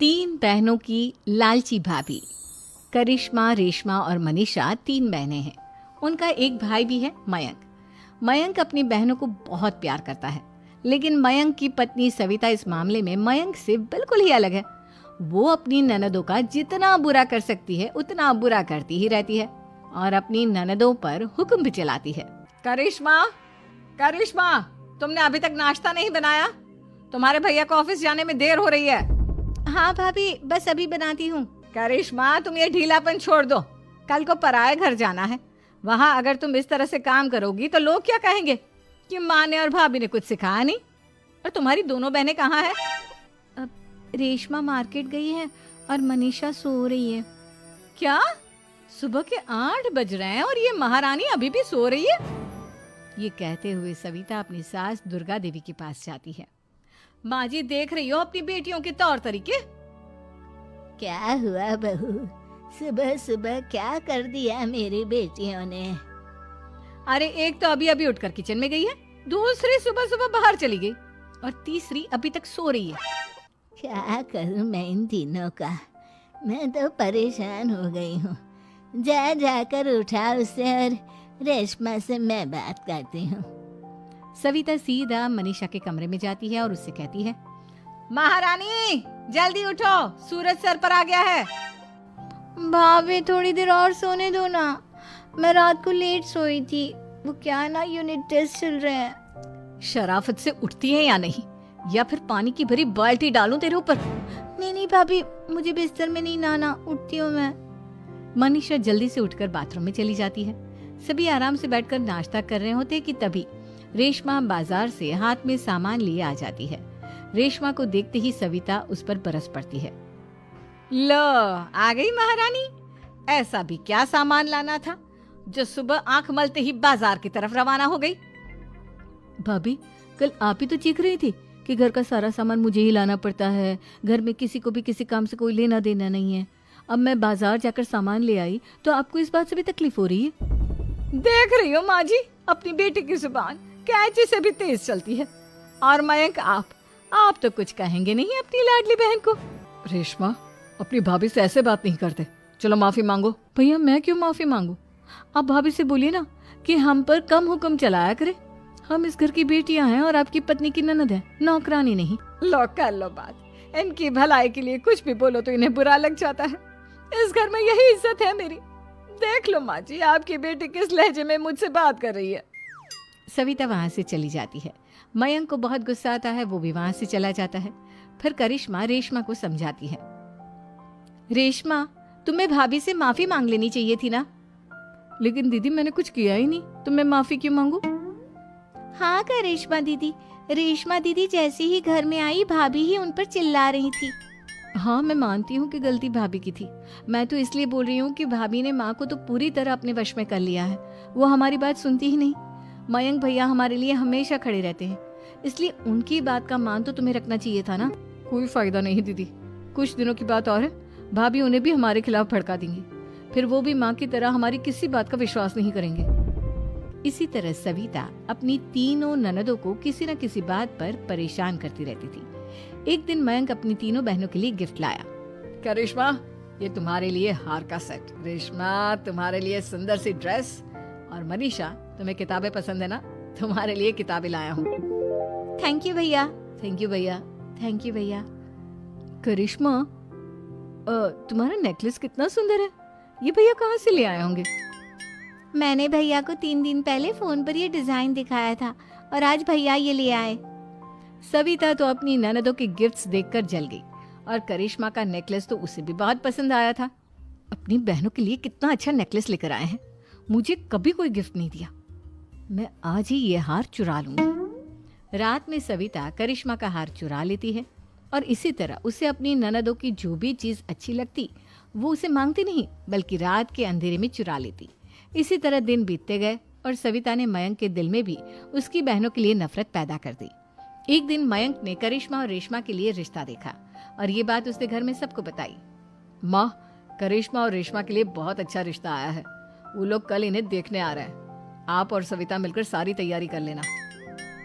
तीन बहनों की लालची भाभी। करिश्मा, रेशमा और मनीषा तीन बहनें हैं। उनका एक भाई भी है, मयंक। मयंक अपनी बहनों को बहुत प्यार करता है, लेकिन मयंक की पत्नी सविता इस मामले में मयंक से बिल्कुल ही अलग है। वो अपनी ननदों का जितना बुरा कर सकती है उतना बुरा करती ही रहती है और अपनी ननदों पर हुक्म भी चलाती है। करिश्मा, करिश्मा, तुमने अभी तक नाश्ता नहीं बनाया? तुम्हारे भैया को ऑफिस जाने में देर हो रही है। हाँ भाभी, बस अभी बनाती हूँ। करिश्मा, तुम ये ढीलापन छोड़ दो। कल को पराए घर जाना है। वहाँ अगर तुम इस तरह से काम करोगी तो लोग क्या कहेंगे कि माँ ने और भाभी ने कुछ सिखाया नहीं। और तुम्हारी दोनों बहनें कहाँ हैं? रेशमा मार्केट गई है और मनीषा सो रही है। क्या? सुबह के 8 बज रहे हैं और ये महारानी अभी भी सो रही है? ये कहते हुए सविता अपनी सास दुर्गा देवी के पास जाती है। माँ जी, देख रही हो अपनी बेटियों के तौर तरीके? क्या हुआ बहू, सुबह सुबह क्या कर दिया मेरी बेटियों ने? अरे एक तो अभी अभी उठकर किचन में गई है, दूसरी सुबह सुबह बाहर चली गई और तीसरी अभी तक सो रही है। क्या करूं मैं इन तीनों का, मैं तो परेशान हो गई हूँ। जा जाकर उठा उसे और रेशमा से मैं बात करती हूँ। सविता सीधा मनीषा के कमरे में जाती है और उससे कहती है, महारानी जल्दी उठो, सूरज सर पर आ गया है। भाभी थोड़ी देर और सोने दो ना, मैं रात को लेट सोई थी। वो क्या ना, यूनिट टेस्ट चल रहे हैं। शराफत से उठती है या नहीं, या फिर पानी की भरी बाल्टी डालूं तेरे ऊपर? नहीं भाभी, मुझे बिस्तर में नहीं नहाना, उठती हूँ मैं। मनीषा जल्दी से उठकर बाथरूम में चली जाती है। सभी आराम से बैठकर नाश्ता कर रहे होते कि तभी रेशमा बाजार से हाथ में सामान लिए आ जाती है। रेशमा को देखते ही सविता उस पर बरस पड़ती है। लो, आ गई महारानी। ऐसा भी क्या सामान लाना था जो सुबह आंख मलते ही बाजार की तरफ रवाना हो गई? भाभी, कल आप ही तो चीख रही थी कि घर का सारा सामान मुझे ही लाना पड़ता है, घर में किसी को भी किसी काम से कोई लेना देना नहीं है। अब मैं बाजार जाकर सामान ले आई तो आपको इस बात से भी तकलीफ हो रही है? देख रही हो माँ जी, अपनी बेटी की जुबान कैंची से भी तेज चलती है। और मयंक, आप तो कुछ कहेंगे नहीं अपनी लाडली बहन को। रेशमा, अपनी भाभी से ऐसे बात नहीं करते। चलो माफी मांगो। भैया, मैं क्यों माफी मांगू? आप भाभी से बोलिए ना कि हम पर कम हुक्म चलाया करे। हम इस घर की बेटियां हैं और आपकी पत्नी की ननद है, नौकरानी नहीं। लो कर लो बात। इनकी भलाई के लिए कुछ भी बोलो तो इन्हें बुरा लग जाता है। इस घर में यही इज्जत है मेरी। देख लो माँ जी, आपकी बेटी किस लहजे में मुझसे बात कर रही है। सविता वहां से चली जाती है। मयंक को बहुत गुस्सा आता है, वो भी वहां से चला जाता है। फिर करिश्मा रेशमा को समझाती है। रेशमा, तुम्हें भाभी से माफी मांग लेनी चाहिए थी ना। लेकिन दीदी, मैंने कुछ किया ही नहीं, तो मैं माफी क्यों मांगू? हाँ करिश्मा दीदी, रेशमा दीदी जैसे ही घर में आई भाभी ही उन पर चिल्ला रही थी। हाँ, मैं मानती हूँ कि गलती भाभी की थी। मैं तो इसलिए बोल रही हूँ कि भाभी ने माँ को तो पूरी तरह अपने वश में कर लिया है। वो हमारी बात सुनती ही नहीं। मयंक भैया हमारे लिए हमेशा खड़े रहते हैं, इसलिए उनकी बात का मान तो तुम्हें रखना चाहिए था ना। कोई फायदा नहीं दीदी, कुछ दिनों की बात और है, भाभी उन्हें भी हमारे खिलाफ भड़का देंगी। फिर वो भी माँ की तरह हमारी किसी बात का विश्वास नहीं करेंगे। इसी तरह सविता अपनी तीनों ननदों को किसी न किसी बात पर परेशान करती रहती थी। एक दिन मयंक अपनी तीनों बहनों के लिए गिफ्ट लाया। करिश्मा, ये तुम्हारे लिए हार का सेट। रेशमा, तुम्हारे लिए सुंदर सी ड्रेस। और मनीषा, तुम्हें किताबें पसंद है ना, तुम्हारे लिए किताबें लाया हूँ। थैंक यू भैया। थैंक यू भैया। थैंक यू भैया। करिश्मा, तुम्हारा नेकलेस कितना सुंदर है। ये भैया कहाँ से ले आए होंगे? मैंने भैया को 3 दिन पहले फोन पर ये डिजाइन दिखाया था और आज भैया ये ले आए। सविता तो अपनी ननदों के गिफ्ट्स देखकर जल गई और करिश्मा का नेकलेस तो उसे भी बहुत पसंद आया था। अपनी बहनों के लिए कितना अच्छा नेकलेस लेकर आए हैं, मुझे कभी कोई गिफ्ट नहीं दिया। मैं आज ही ये हार चुरा लूंगी। रात में सविता करिश्मा का हार चुरा लेती है और इसी तरह उसे अपनी ननदों की जो भी चीज अच्छी लगती वो उसे मांगती नहीं, बल्कि रात के अंधेरे में चुरा लेती। इसी तरह दिन बीतते गए और सविता ने मयंक के दिल में भी उसकी बहनों के लिए नफरत पैदा कर दी। एक दिन मयंक ने करिश्मा और रेशमा के लिए रिश्ता देखा और ये बात उसने घर में सबको बताई। माँ, करिश्मा और रेशमा के लिए बहुत अच्छा रिश्ता आया है। वो लोग कल इन्हें देखने आ रहे हैं। आप और सविता मिलकर सारी तैयारी कर लेना।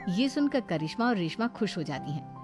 ये सुनकर करिश्मा और रेशमा खुश हो जाती हैं।